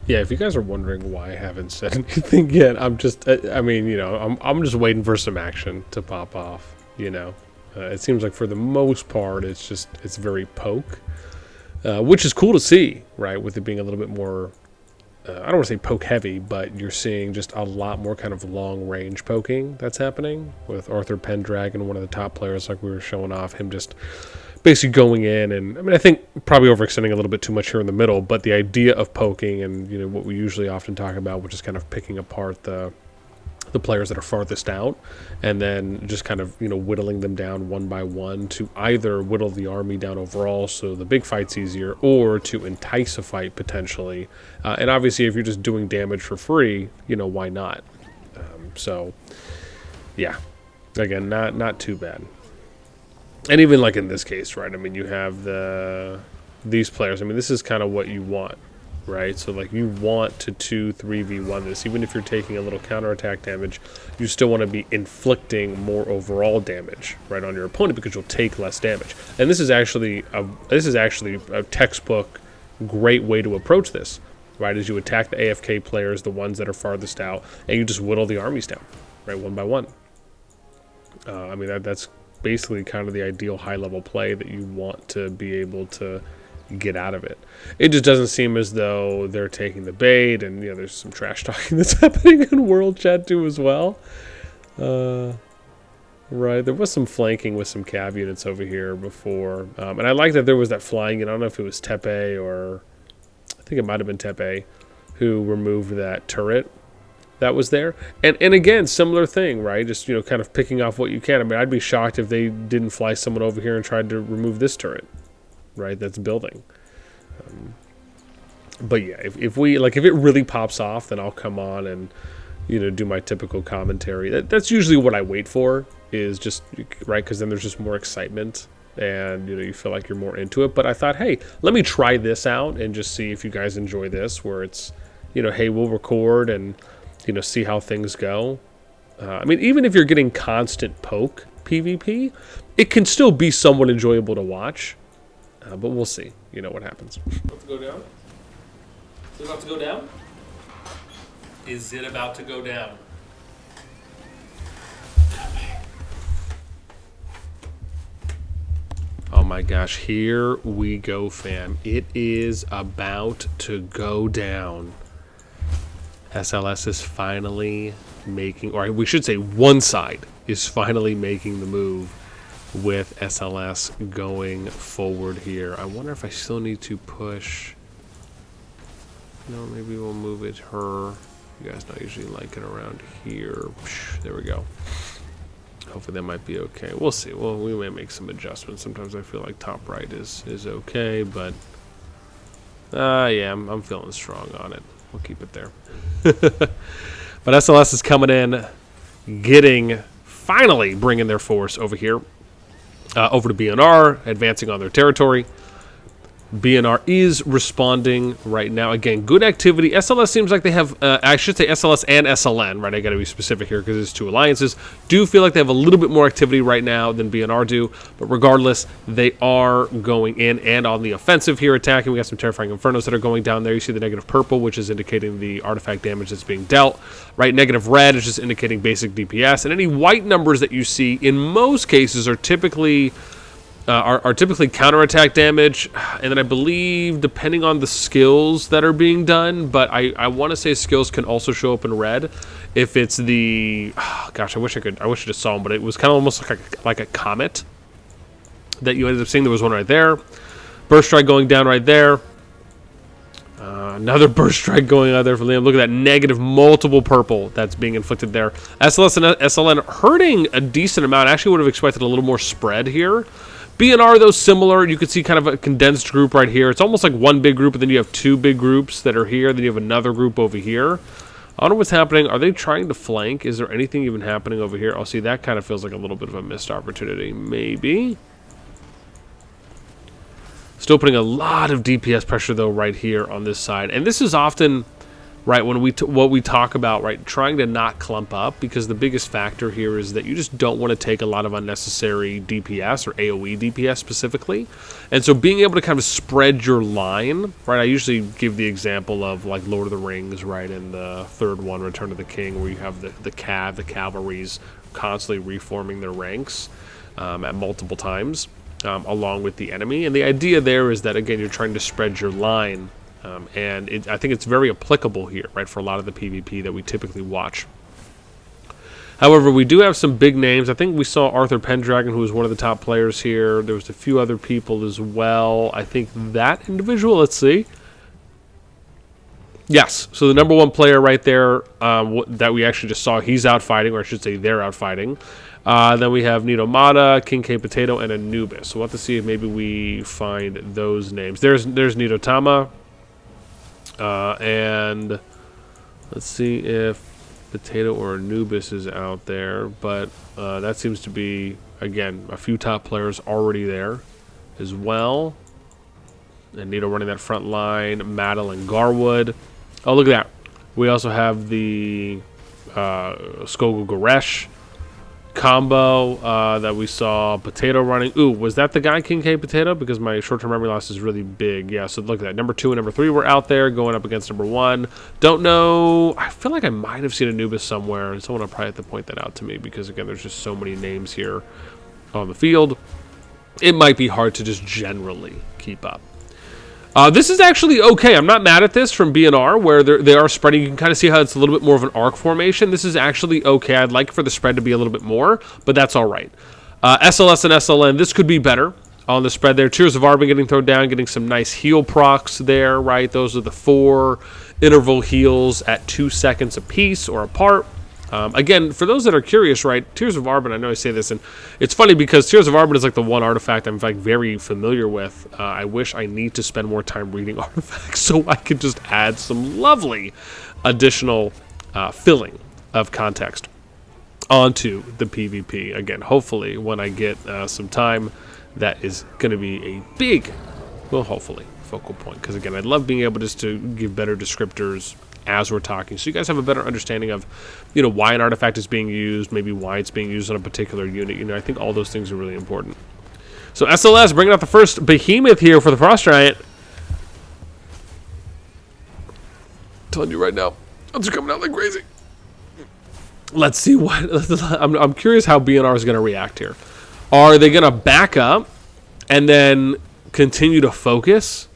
Yeah, if you guys are wondering why I haven't said anything yet, I'm just, I mean, you know, I'm just waiting for some action to pop off, you know. It seems like for the most part, it's very poke, which is cool to see, right, with it being a little bit more, I don't want to say poke heavy, but you're seeing just a lot more kind of long range poking that's happening with Arthur Pendragon, one of the top players, like we were showing off, him just basically going in. And I mean, I think probably overextending a little bit too much here in the middle, but the idea of poking and, you know, what we usually often talk about, which is kind of picking apart the players that are farthest out and then just kind of, you know, whittling them down one by one to either whittle the army down overall so the big fight's easier, or to entice a fight potentially. And obviously if you're just doing damage for free, you know, why not? So yeah, again, not too bad. And even like in this case, right, I mean, you have these players, I mean, this is kind of what you want, right? So like you want to 2-3v1 this, even if you're taking a little counterattack damage, you still want to be inflicting more overall damage, right, on your opponent, because you'll take less damage. And this is actually a textbook great way to approach this, right? As you attack the AFK players, the ones that are farthest out, and you just whittle the armies down, right, one by one. I mean, that's basically kind of the ideal high-level play that you want to be able to get out of it. It just doesn't seem as though they're taking the bait, and you know, there's some trash talking that's happening in world chat too as well. Right, there was some flanking with some cav units over here before, and I like that there was that flying. I don't know if it was Tepe or I think it might have been Tepe who removed that turret that was there. And again, similar thing, right? Just, you know, kind of picking off what you can. I mean, I'd be shocked if they didn't fly someone over here and tried to remove this turret, right? That's building. But yeah, if it really pops off, then I'll come on and, you know, do my typical commentary. That's usually what I wait for, is just, right, because then there's just more excitement and, you know, you feel like you're more into it. But I thought, hey, let me try this out and just see if you guys enjoy this, where it's, you know, hey, we'll record and, you know, see how things go. I mean, even if you're getting constant poke PvP, it can still be somewhat enjoyable to watch. But we'll see, you know, what happens. About to go down? Is it about to go down? Is it about to go down? Oh my gosh, here we go, fam. It is about to go down. SLS is finally making, or we should say one side is finally making the move with SLS going forward here. I wonder if I still need to push. No, maybe we'll move it her. You guys not usually like it around here. There we go. Hopefully that might be okay. We'll see. Well, we may make some adjustments. Sometimes I feel like top right is okay, but yeah, I'm feeling strong on it. We'll keep it there. But SLS is coming in, finally bringing their force over here, over to BNR, advancing on their territory. BNR is responding right now. Again, good activity. SLS seems like they have, I should say SLS and SLN, right? I got to be specific here because there's two alliances. Do feel like they have a little bit more activity right now than BNR do. But regardless, they are going in and on the offensive here, attacking. We got some terrifying infernos that are going down there. You see the negative purple, which is indicating the artifact damage that's being dealt. Right, negative red is just indicating basic DPS. And any white numbers that you see, in most cases, are typically counterattack damage, and then I believe depending on the skills that are being done, but I want to say skills can also show up in red if it's the gosh, I wish I just saw them, but it was kind of almost like a comet that you ended up seeing. There was one right there, burst strike going down right there, another burst strike going out there for Liam. Look at that negative multiple purple that's being inflicted there. SLS and SLN hurting a decent amount. I actually would have expected a little more spread here. BNR, though, similar. You can see kind of a condensed group right here. It's almost like one big group, and then you have two big groups that are here. Then you have another group over here. I don't know what's happening. Are they trying to flank? Is there anything even happening over here? Oh, see, that kind of feels like a little bit of a missed opportunity. Maybe. Still putting a lot of DPS pressure, though, right here on this side. And this is often right? When what we talk about, right, trying to not clump up, because the biggest factor here is that you just don't want to take a lot of unnecessary DPS or AoE DPS specifically. And so being able to kind of spread your line, right? I usually give the example of like Lord of the Rings, right, in the third one, Return of the King, where you have the cavalries constantly reforming their ranks at multiple times along with the enemy. And the idea there is that, again, you're trying to spread your line. I think it's very applicable here, right, for a lot of the PvP that we typically watch. However, we do have some big names. I think we saw Arthur Pendragon, who was one of the top players here. There was a few other people as well. I think that individual, let's see. Yes, so the number one player right there that we actually just saw, he's out fighting, or I should say they're out fighting. Then we have Nito Mata, King K Potato, and Anubis. So we'll have to see if maybe we find those names. There's Nito Tama. And let's see if Potato or Anubis is out there, but that seems to be, again, a few top players already there as well. And Nito running that front line, Maddle and Garwood. Oh, look at that. We also have the Skogul Goresh combo that we saw Potato running. Ooh, was that the guy King K Potato? Because my short-term memory loss is really big. Yeah, so look at that. Number 2 and number 3 were out there going up against number 1. Don't know. I feel like I might have seen Anubis somewhere, and someone will probably have to point that out to me because, again, there's just so many names here on the field. It might be hard to just generally keep up. This is actually okay. I'm not mad at this from BNR, where they are spreading. You can kind of see how it's a little bit more of an arc formation. This is actually okay. I'd like for the spread to be a little bit more, but that's all right. SLS and SLN, this could be better on the spread there. Tears of Arbin getting thrown down, getting some nice heal procs there, right? Those are the 4 interval heals at 2 seconds apiece or apart. Again, for those that are curious, right, Tears of Arbin, I know I say this, and it's funny because Tears of Arbin is like the one artifact I'm, in fact, very familiar with. I wish I need to spend more time reading artifacts so I could just add some lovely additional filling of context onto the PvP. Again, hopefully, when I get some time, that is going to be a big, well, hopefully, focal point. Because, again, I'd love being able just to give better descriptors as we're talking, so you guys have a better understanding of, you know, why an artifact is being used, maybe why it's being used on a particular unit. You know, I think all those things are really important. So SLS bringing out the first behemoth here for the Frost Giant. Telling you right now, odds are coming out like crazy. Let's see what I'm curious how BNR is going to react here. Are they going to back up and then continue to focus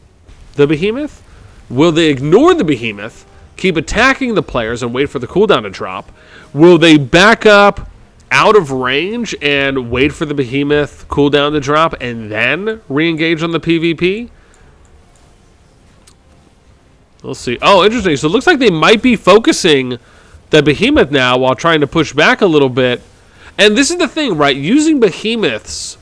the behemoth? Will they ignore the behemoth, keep attacking the players, and wait for the cooldown to drop? Will they back up out of range and wait for the behemoth cooldown to drop and then re-engage on the PvP? We'll see. Oh, interesting. So it looks like they might be focusing the behemoth now while trying to push back a little bit. And this is the thing, right? Using behemoths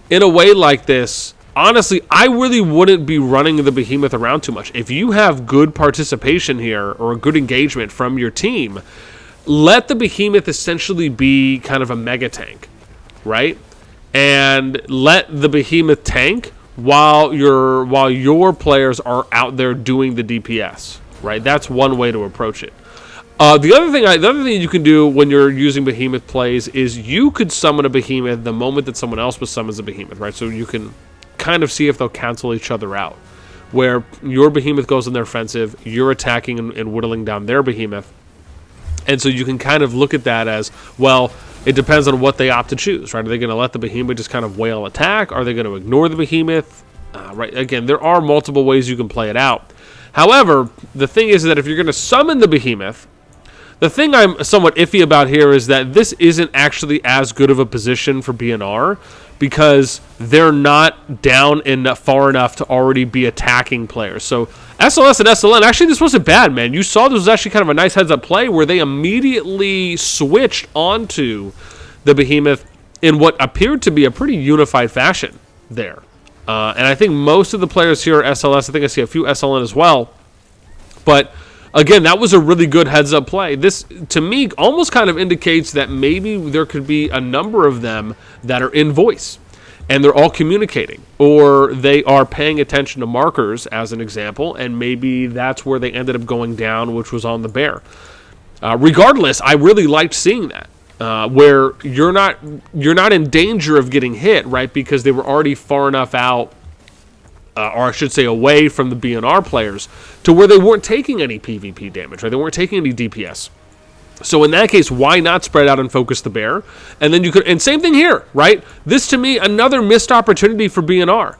in a way like this, honestly, I really wouldn't be running the behemoth around too much. If you have good participation here or a good engagement from your team, let the behemoth essentially be kind of a mega tank, right? And let the behemoth tank while your players are out there doing the DPS, right? That's one way to approach it. The other thing you can do when you're using behemoth plays is you could summon a behemoth the moment that someone else summons a behemoth, right? So you can kind of see if they'll cancel each other out, where your behemoth goes on their offensive, you're attacking and whittling down their behemoth. And so you can kind of look at that as, well, it depends on what they opt to choose, right? Are they going to let the behemoth just kind of wail attack? Are they going to ignore the behemoth? Right? Again, there are multiple ways you can play it out. However, the thing is that if you're going to summon the behemoth, the thing I'm somewhat iffy about here is that this isn't actually as good of a position for BNR because they're not down far enough to already be attacking players. So SLS and SLN, actually this wasn't bad, man. You saw this was actually kind of a nice heads-up play where they immediately switched onto the behemoth in what appeared to be a pretty unified fashion there. And I think most of the players here are SLS. I think I see a few SLN as well. But again, that was a really good heads-up play. This, to me, almost kind of indicates that maybe there could be a number of them that are in voice. and they're all communicating, or they are paying attention to markers, as an example, and maybe that's where they ended up going down, which was on the bear. Regardless, I really liked seeing that, where you're not in danger of getting hit, right? Because they were already far enough out, or I should say away from the BNR players, to where they weren't taking any PvP damage, right? They weren't taking any DPS. So in that case, why not spread out and focus the bear? And then you could, and same thing here, right? This to me, another missed opportunity for BNR,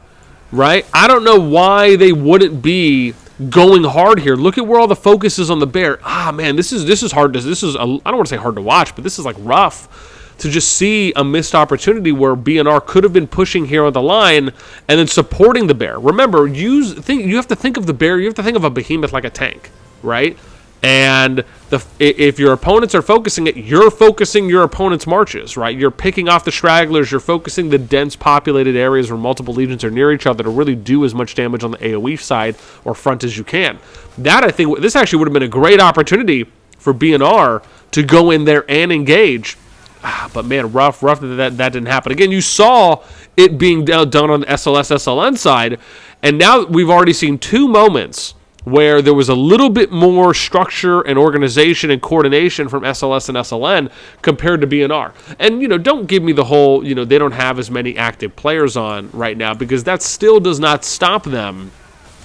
right? I don't know why they wouldn't be going hard here. Look at where all the focus is on the bear. Ah, man, this is hard to, I don't want to say hard to watch, but this is like rough to just see a missed opportunity where BNR could have been pushing here on the line and then supporting the bear. Remember, you have to think of the bear, you have to think of a behemoth like a tank, right? And if your opponents are focusing it, you're focusing your opponent's marches, right? You're picking off the stragglers, you're focusing the dense populated areas where multiple legions are near each other to really do as much damage on the AoE side or front as you can. That, I think, this actually would have been a great opportunity for BNR to go in there and engage. But man, rough that didn't happen. Again, you saw it being done on the SLN side, and now we've already seen two moments where there was a little bit more structure and organization and coordination from SLS and SLN compared to BNR. And, don't give me the whole, they don't have as many active players on right now, because that still does not stop them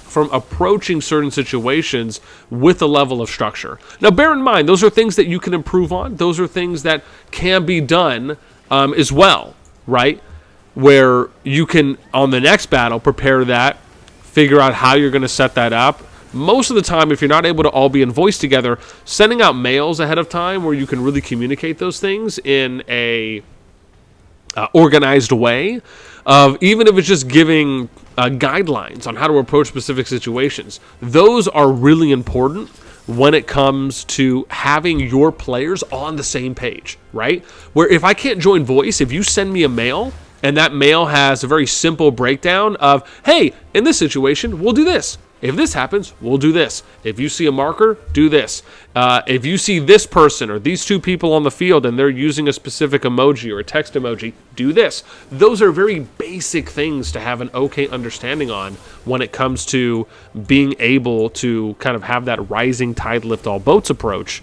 from approaching certain situations with a level of structure. Now, bear in mind, those are things that you can improve on. Those are things that can be done as well, right? Where you can, on the next battle, prepare that, figure out how you're going to set that up. Most of the time, if you're not able to all be in voice together, sending out mails ahead of time where you can really communicate those things in a organized way, even if it's just giving guidelines on how to approach specific situations. Those are really important when it comes to having your players on the same page, right? Where if I can't join voice, if you send me a mail and that mail has a very simple breakdown of, hey, in this situation, we'll do this. If this happens, we'll do this. If you see a marker, do this. If you see this person or these two people on the field and they're using a specific emoji or a text emoji, do this. Those are very basic things to have an okay understanding on when it comes to being able to kind of have that rising tide lift all boats approach.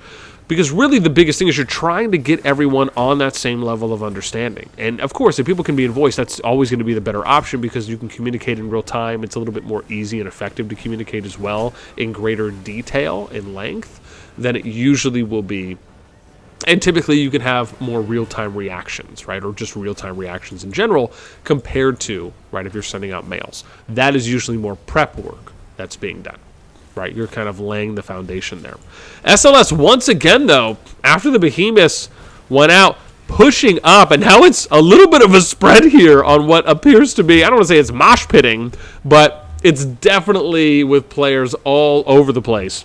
Because really the biggest thing is you're trying to get everyone on that same level of understanding. And of course, if people can be in voice, that's always going to be the better option because you can communicate in real time. It's a little bit more easy and effective to communicate as well in greater detail and length than it usually will be. And typically you can have more real-time reactions, right? Or just real-time reactions in general compared to, right, if you're sending out mails. That is usually more prep work that's being done. Right, you're kind of laying the foundation there. SLS, once again, though, after the behemoths went out, pushing up, and now it's a little bit of a spread here on what appears to be, I don't want to say it's mosh pitting, but it's definitely with players all over the place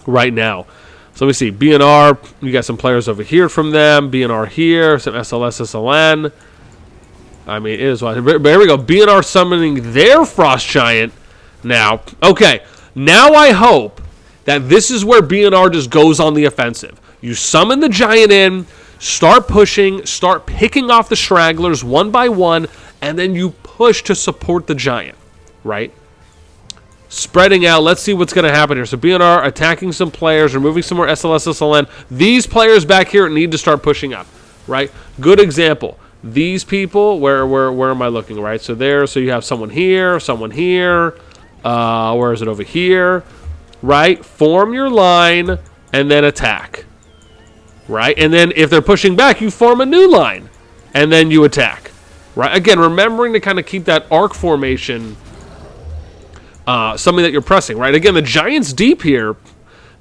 right now. So let me see, BNR, you got some players over here from them, BNR here, some SLS, SLN. I mean, it is, there we go, BNR summoning their Frost Giant now. Okay. Now I hope that this is where BNR just goes on the offensive. You summon the giant in, start pushing, start picking off the stragglers one by one, and then you push to support the giant, right? Spreading out, let's see what's going to happen here. So BNR attacking some players, removing some more SLS, SLN. These players back here need to start pushing up, right? Good example. These people, where am I looking, right? So there, so you have someone here, where is it over here, right? Form your line and then attack, right? And then if they're pushing back, you form a new line and then you attack, right? Again, remembering to kind of keep that arc formation something that you're pressing, right? Again, the giant's deep here.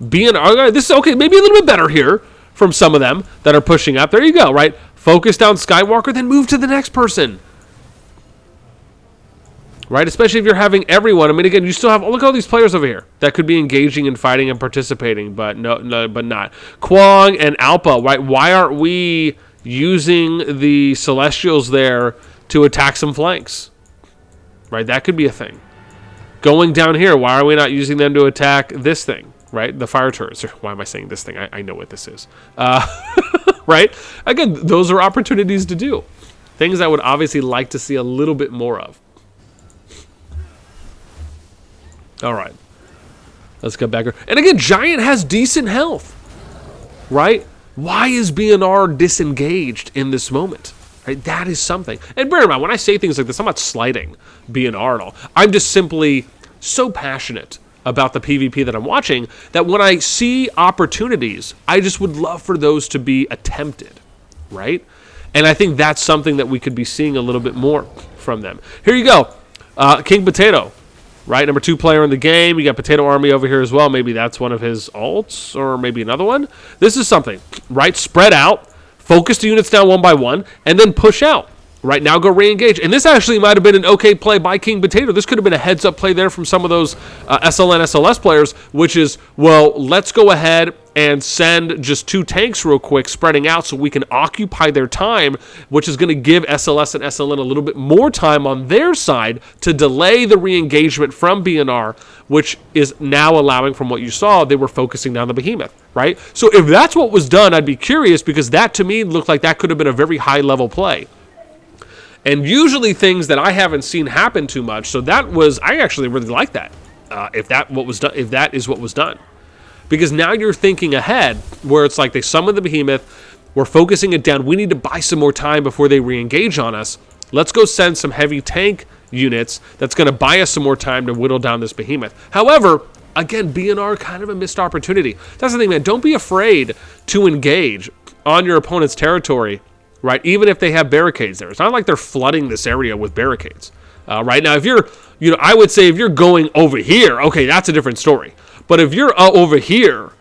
This is okay, maybe a little bit better here from some of them that are pushing up. There you go, right? Focus down Skywalker, then move to the next person. Right, especially if you're having everyone. I mean, again, you still have, look at all these players over here that could be engaging and fighting and participating, but but not. Kwong and Alpa, right? Why aren't we using the Celestials there to attack some flanks? Right, that could be a thing. Going down here, why are we not using them to attack this thing? Right, the fire turrets. Why am I saying this thing? I know what this is. Right? Again, those are opportunities to do. Things I would obviously like to see a little bit more of. All right. Let's get back here. And again, Giant has decent health, right? Why is BNR disengaged in this moment? Right? That is something. And bear in mind, when I say things like this, I'm not slighting BNR at all. I'm just simply so passionate about the PvP that I'm watching that when I see opportunities, I just would love for those to be attempted, right? And I think that's something that we could be seeing a little bit more from them. Here you go. King Potato, right? Number 2 player in the game. You got Potato Army over here as well. Maybe that's one of his ults or maybe another one. This is something, right? Spread out, focus the units down one by one, and then push out. Right now, go re-engage. And this actually might have been an okay play by King Potato. This could have been a heads-up play there from some of those SLN, SLS players, which is, well, let's go ahead and send just 2 tanks real quick, spreading out so we can occupy their time, which is going to give SLS and SLN a little bit more time on their side to delay the re-engagement from BNR, which is now allowing, from what you saw, they were focusing down the behemoth, right? So if that's what was done, I'd be curious, because that, to me, looked like that could have been a very high-level play. And usually things that I haven't seen happen too much. So that was, I actually really like that. If that is what was done, because now you're thinking ahead, where it's like they summon the behemoth, we're focusing it down. We need to buy some more time before they re-engage on us. Let's go send some heavy tank units. That's going to buy us some more time to whittle down this behemoth. However, again, BNR kind of a missed opportunity. That's the thing, man. Don't be afraid to engage on your opponent's territory. Right, even if they have barricades there. It's not like they're flooding this area with barricades. Right now, if you're, I would say if you're going over here, okay, that's a different story. But if you're over here,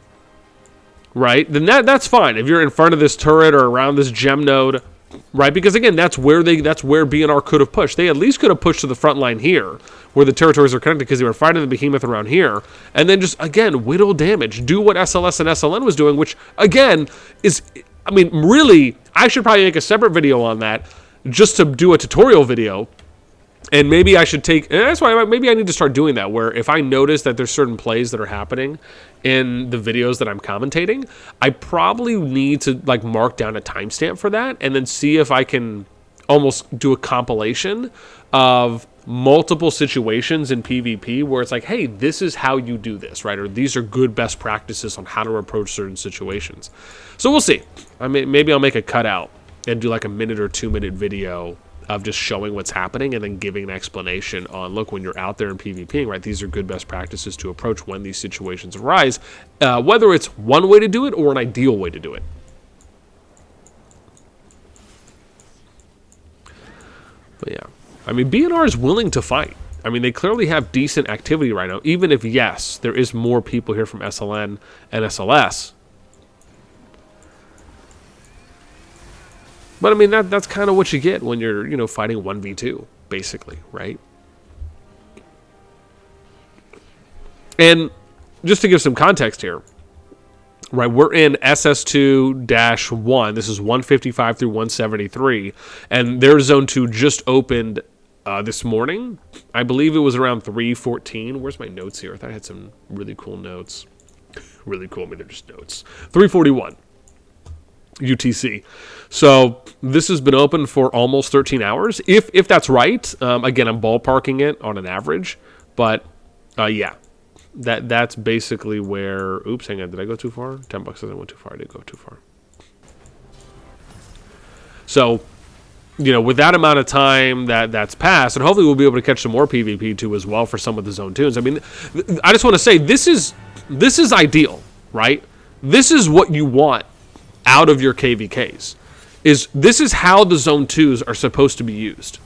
right, then that's fine. If you're in front of this turret or around this gem node, right, because again, that's where BNR could have pushed. They at least could have pushed to the front line here, where the territories are connected, because they were fighting the behemoth around here, and then just again whittle damage, do what SLS and SLN was doing, which again is. I mean, really, I should probably make a separate video on that just to do a tutorial video. And maybe I should that's why maybe I need to start doing that, where if I notice that there's certain plays that are happening in the videos that I'm commentating, I probably need to like mark down a timestamp for that and then see if I can almost do a compilation of multiple situations in PvP where it's like, hey, this is how you do this, right? Or these are good best practices on how to approach certain situations. So we'll see. I mean, maybe I'll make a cutout and do like a 1 or 2 minute video of just showing what's happening and then giving an explanation on, look, when you're out there in PvPing, right, these are good best practices to approach when these situations arise, whether it's one way to do it or an ideal way to do it. But yeah. I mean, BNR is willing to fight. I mean, they clearly have decent activity right now, even if, yes, there is more people here from SLN and SLS. But, I mean, that's kind of what you get when you're, fighting 1v2, basically, right? And just to give some context here, right, we're in SS2-1. This is 155 through 173, and their Zone 2 just opened this morning. I believe it was around 3:14. Where's my notes here? I thought I had some really cool notes. Really cool. I mean, they're just notes. 3:41 UTC. So this has been open for almost 13 hours. If that's right, again, I'm ballparking it on an average, but yeah. That's basically where... Oops, hang on. Did I go too far? $10 doesn't go too far. I did go too far. So, with that amount of time that's passed, and hopefully we'll be able to catch some more PvP too as well for some of the Zone 2s. I mean, I just want to say this is ideal, right? This is what you want out of your KVKs. This is how the Zone 2s are supposed to be used,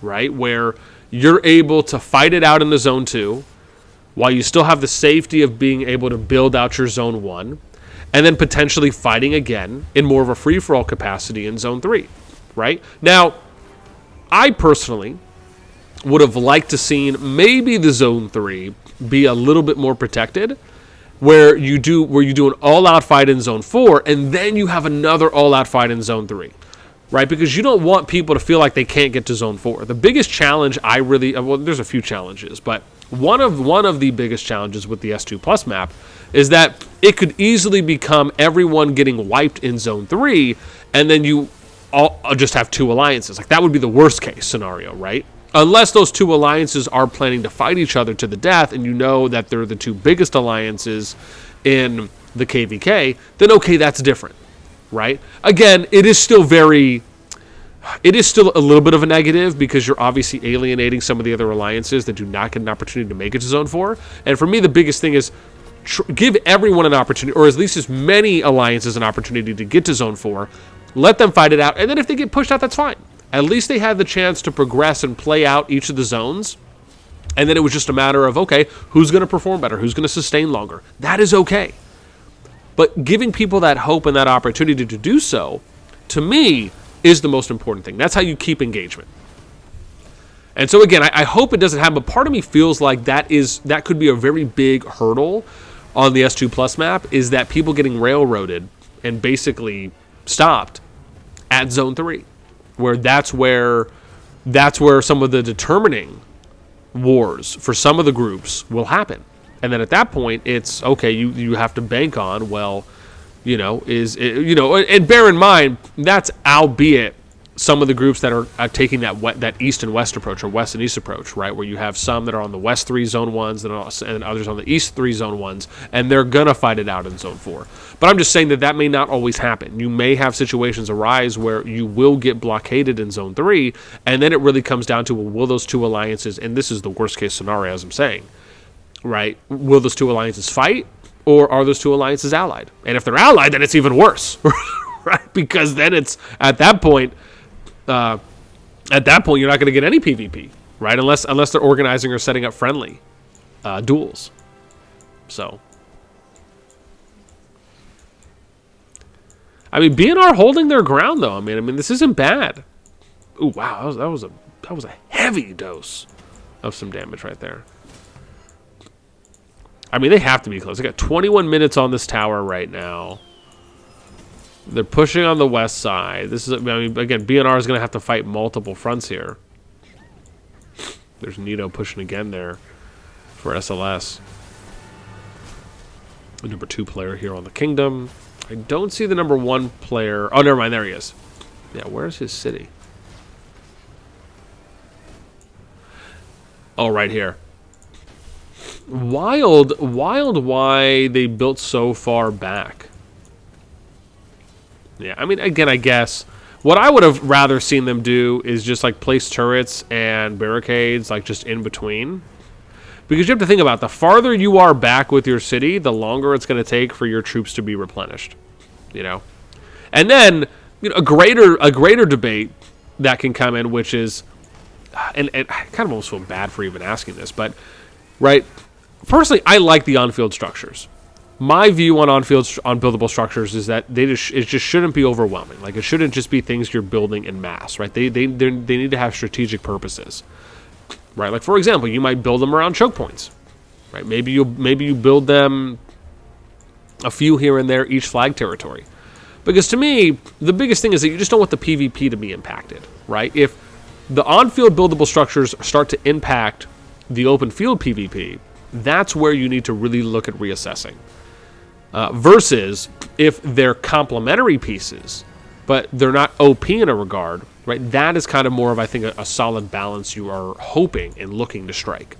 right? Where you're able to fight it out in the Zone 2, while you still have the safety of being able to build out your Zone 1, and then potentially fighting again in more of a free-for-all capacity in Zone 3, right? Now, I personally would have liked to seen maybe the Zone 3 be a little bit more protected, where you do an all-out fight in Zone 4, and then you have another all-out fight in Zone 3, right? Because you don't want people to feel like they can't get to Zone 4. The biggest challenge there's a few challenges, but one of the biggest challenges with the S2 Plus map is that it could easily become everyone getting wiped in Zone 3, and then you I'll just have 2 alliances. Like, that would be the worst case scenario, right? Unless those 2 alliances are planning to fight each other to the death, and you know that they're the 2 biggest alliances in the KVK, then okay, that's different, right? Again, it is still a little bit of a negative, because you're obviously alienating some of the other alliances that do not get an opportunity to make it to Zone 4. And for me, the biggest thing is give everyone an opportunity, or at least as many alliances an opportunity to get to Zone 4. Let them fight it out, and then if they get pushed out, that's fine. At least they had the chance to progress and play out each of the zones. And then it was just a matter of, okay, who's going to perform better? Who's going to sustain longer? That is okay. But giving people that hope and that opportunity to do so, to me, is the most important thing. That's how you keep engagement. And so again, I hope it doesn't happen, but part of me feels like that could be a very big hurdle on the S2 Plus map, is that people getting railroaded and basically stopped at Zone 3. Where that's where some of the determining wars for some of the groups will happen. And then at that point, it's okay, you have to bank on, well, and bear in mind, that's albeit some of the groups that are taking that east and west approach, or west and east approach, right? Where you have some that are on the west 3 zone 1s and others on the east 3 zone 1s, and they're going to fight it out in Zone 4. But I'm just saying that may not always happen. You may have situations arise where you will get blockaded in Zone 3, and then it really comes down to, well, will those 2 alliances, and this is the worst case scenario, as I'm saying, right? Will those 2 alliances fight, or are those 2 alliances allied? And if they're allied, then it's even worse, right? Because then it's, at that point, you're not going to get any PvP, right? Unless they're organizing or setting up friendly duels. So, I mean, BNR holding their ground though. I mean, this isn't bad. Ooh, wow, that was a heavy dose of some damage right there. I mean, they have to be close. They got 21 minutes on this tower right now. They're pushing on the west side. Again, BNR is going to have to fight multiple fronts here. There's Nito pushing again there for SLS. The number 2 player here on the Kingdom. I don't see the number 1 player. Oh, never mind. There he is. Yeah, where's his city? Oh, right here. Wild why they built so far back. Yeah, I mean, again, I guess what I would have rather seen them do is just like place turrets and barricades like just in between. Because you have to think about, the farther you are back with your city, the longer it's going to take for your troops to be replenished, And then, a greater debate that can come in, which is, and I kind of almost feel bad for even asking this, but, right, personally, I like the on-field structures. My view on buildable structures is that it just shouldn't be overwhelming. Like, it shouldn't just be things you're building in mass, right? They need to have strategic purposes, right? Like, for example, you might build them around choke points, right? Maybe you build them a few here and there, each flag territory. Because to me, the biggest thing is that you just don't want the PvP to be impacted, right? If the on-field buildable structures start to impact the open field PvP, that's where you need to really look at reassessing. Versus if they're complementary pieces, but they're not OP in a regard, right? That is kind of more of, I think, a solid balance you are hoping and looking to strike.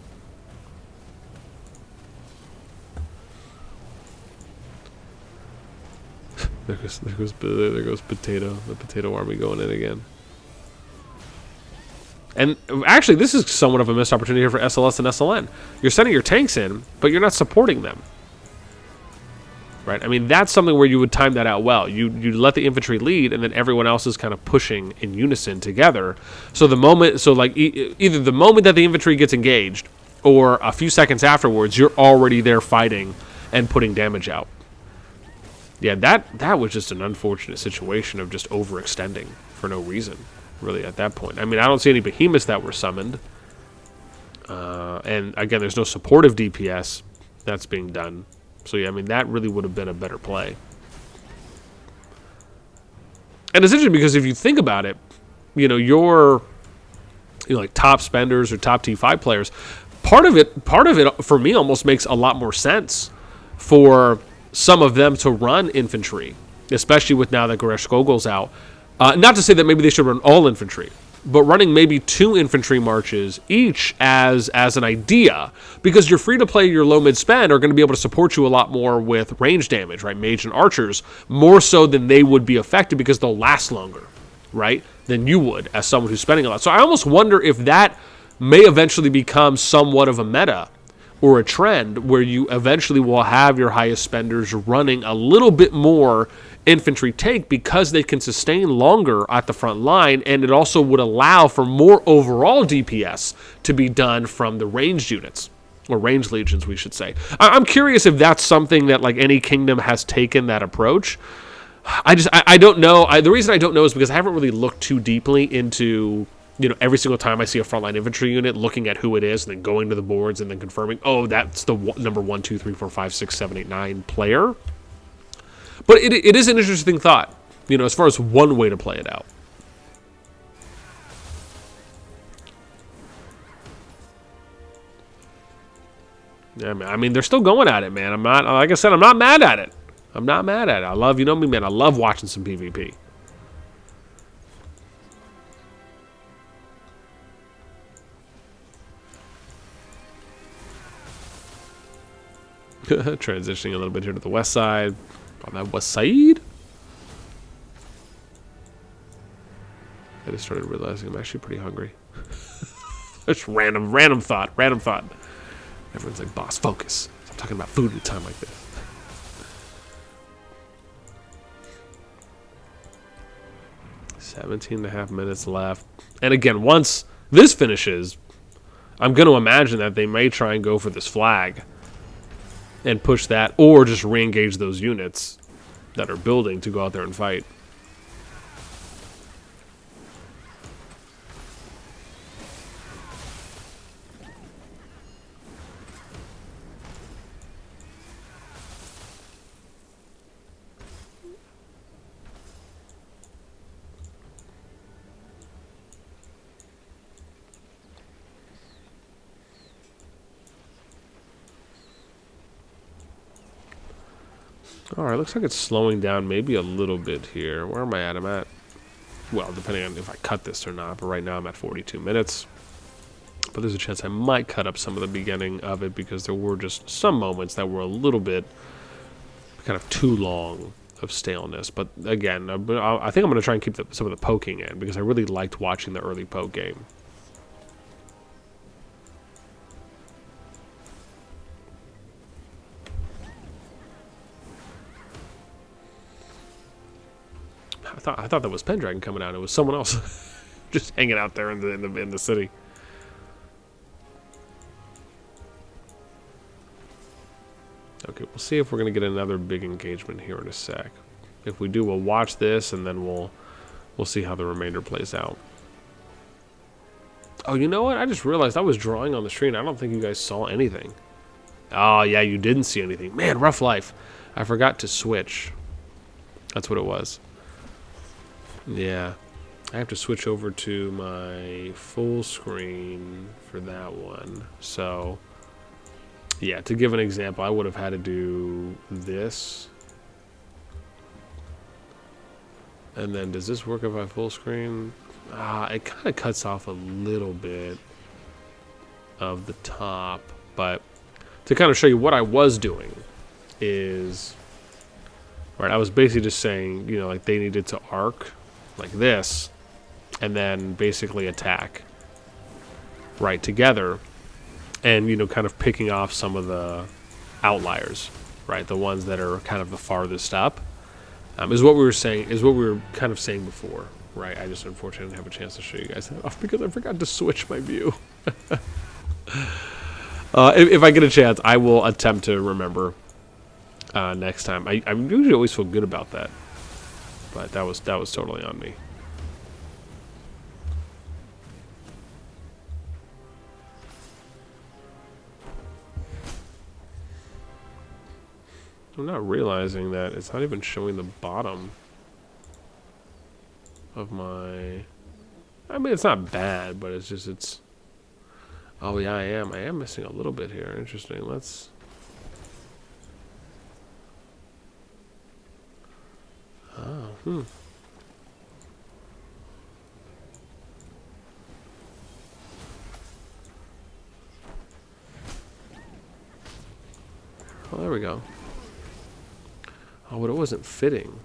There goes Potato, the Potato Army going in again. And actually, this is somewhat of a missed opportunity here for SLS and SLN. You're sending your tanks in, but you're not supporting them. Right? I mean, that's something where you would time that out well. You let the infantry lead, and then everyone else is kind of pushing in unison together. So the moment, either the moment that the infantry gets engaged, or a few seconds afterwards, you're already there fighting and putting damage out. Yeah, that was just an unfortunate situation of just overextending for no reason, really, at that point. I mean, I don't see any behemoths that were summoned. And again, there's no supportive DPS that's being done. So yeah, I mean, that really would have been a better play. And it's interesting because if you think about it, your like top spenders or top T5 players, part of it for me almost makes a lot more sense for some of them to run infantry, especially with now that Goresh Gogol's out, Not to say that maybe they should run all infantry, but running maybe 2 infantry marches each as an idea, because your free-to-play, your low-mid spend are going to be able to support you a lot more with range damage, right? Mage and archers, more so than they would be affected because they'll last longer, right, than you would as someone who's spending a lot. So I almost wonder if that may eventually become somewhat of a meta or a trend where you eventually will have your highest spenders running a little bit more infantry take because they can sustain longer at the front line, and it also would allow for more overall DPS to be done from the ranged units, or ranged legions, we should say. I'm curious if that's something that like any kingdom has taken that approach. I don't know. The reason I don't know is because I haven't really looked too deeply into, you know, every single time I see a frontline infantry unit, looking at who it is and then going to the boards and then confirming, oh, that's the number 1, 2, 3, 4, 5, 6, 7, 8, 9 player. But it is an interesting thought, you know, as far as one way to play it out. Yeah, I mean, they're still going at it, man. I'm not, like I said, I'm not mad at it. I'm not mad at it. I love, you know me, man. I love watching some PvP. Transitioning a little bit here to the west side. On that west side. I just started realizing I'm actually pretty hungry. Just random thought. Everyone's like, boss, focus. I'm talking about food at a time like this. "17.5 minutes left." And again, once this finishes, I'm going to imagine that they may try and go for this flag and push that, or just re-engage those units that are building to go out there and fight. Alright, looks like it's slowing down maybe a little bit here. Where am I at? I'm at, well, depending on if I cut this or not, but right now I'm at 42 minutes. But there's a chance I might cut up some of the beginning of it because there were just some moments that were a little bit kind of too long of staleness. But again, I think I'm going to try and keep some of the poking in because I really liked watching the early poke game. I thought that was Pendragon coming out. It was someone else, just hanging out there in the city. Okay, we'll see if we're gonna get another big engagement here in a sec. If we do, we'll watch this and then we'll see how the remainder plays out. Oh, you know what? I just realized I was drawing on the screen. I don't think you guys saw anything. Oh yeah, you didn't see anything. Man, rough life. I forgot to switch. That's what it was. Yeah, I have to switch over to my full screen for that one. So, yeah, to give an example, I would have had to do this. And then, does this work if I full screen? It kind of cuts off a little bit of the top. But to kind of show you what I was doing is, right, I was basically just saying, you know, like they needed to arc like this, and then basically attack right together, and you know, kind of picking off some of the outliers, right, the ones that are kind of the farthest up, is what we were saying, is what we were kind of saying before, right? I just unfortunately didn't have a chance to show you guys that off because I forgot to switch my view. If I get a chance, I will attempt to remember next time. I usually always feel good about that. But that was totally on me. I'm not realizing that it's not even showing the bottom of my... I mean, it's not bad, but it's just, it's... Oh yeah, I am missing a little bit here. Interesting. Let's... Oh, Oh, there we go. Oh, but it wasn't fitting.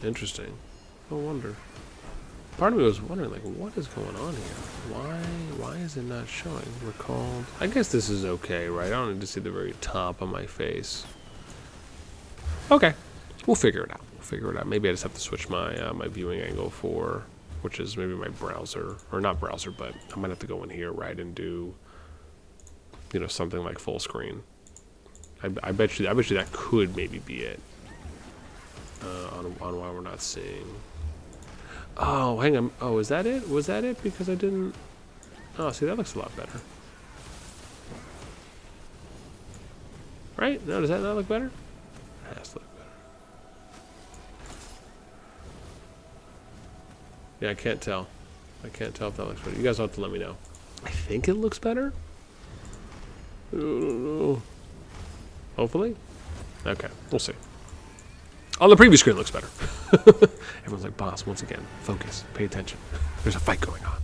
Interesting. No wonder. Part of me was wondering, like, what is going on here? Why is it not showing? Recalled. I guess this is okay, right? I don't need to see the very top of my face. Okay. We'll figure it out. Maybe I just have to switch my my viewing angle for, which is maybe my browser, or not browser, but I might have to go in here, right, and do, you know, something like full screen. I bet you that could maybe be it. On why we're not seeing. Oh, hang on. Oh, is that it? Was that it? Because I didn't. Oh, see, that looks a lot better. Right? No, does that not look better? It has to look better. Yeah, I can't tell. I can't tell if that looks better. You guys will have to let me know. I think it looks better. Hopefully. Okay, we'll see. On the previous screen, it looks better. Everyone's like, boss, once again, focus, pay attention. There's a fight going on.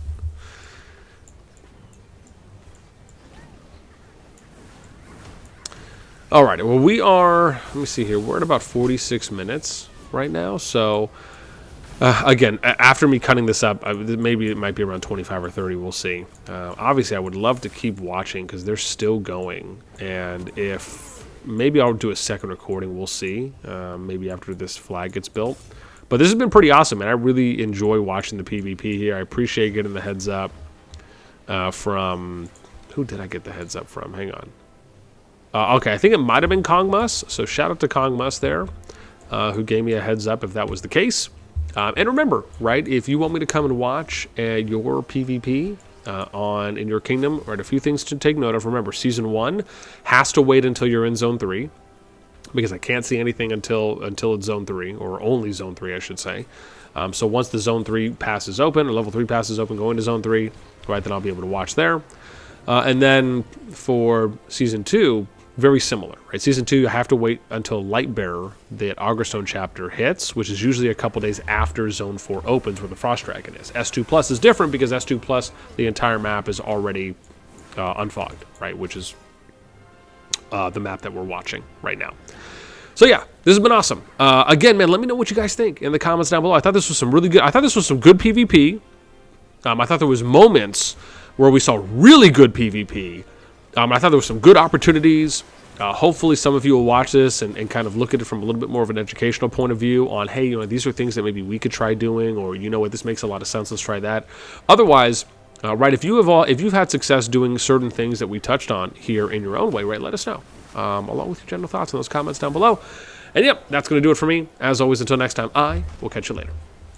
All right, well, we are, let me see here, we're at about 46 minutes right now. So, again, after me cutting this up, maybe it might be around 25 or 30, we'll see. Obviously, I would love to keep watching because they're still going. And if... maybe I'll do a second recording. We'll see. Maybe after this flag gets built. But this has been pretty awesome, man. I really enjoy watching the PvP here. I appreciate getting the heads up from... who did I get the heads up from? Hang on. Okay, I think it might have been Kongmus. So shout out to Kongmus there, who gave me a heads up if that was the case. And remember, right, if you want me to come and watch your PvP... in your kingdom, right, a few things to take note of. Remember, Season 1 has to wait until you're in Zone 3, because I can't see anything until it's Zone 3, or only Zone 3, I should say. So once the Zone 3 passes open, or Level 3 passes open, go into Zone 3, right, then I'll be able to watch there. And then for Season 2, very similar, right? Season 2, you have to wait until Lightbearer, the Agrestone chapter, hits, which is usually a couple days after Zone 4 opens, where the Frost Dragon is. S2 Plus is different because S2 Plus, the entire map is already unfogged, right? Which is the map that we're watching right now. So yeah, this has been awesome. Again, man, let me know what you guys think in the comments down below. I thought this was some really good. I thought this was some good PvP. I thought there was moments where we saw really good PvP. I thought there were some good opportunities. Hopefully some of you will watch this and kind of look at it from a little bit more of an educational point of view on, hey, you know, these are things that maybe we could try doing, or, you know what, this makes a lot of sense, let's try that. Otherwise, right, if you've had success doing certain things that we touched on here in your own way, right, let us know, along with your general thoughts in those comments down below. And yep, that's going to do it for me. As always, until next time, I will catch you later.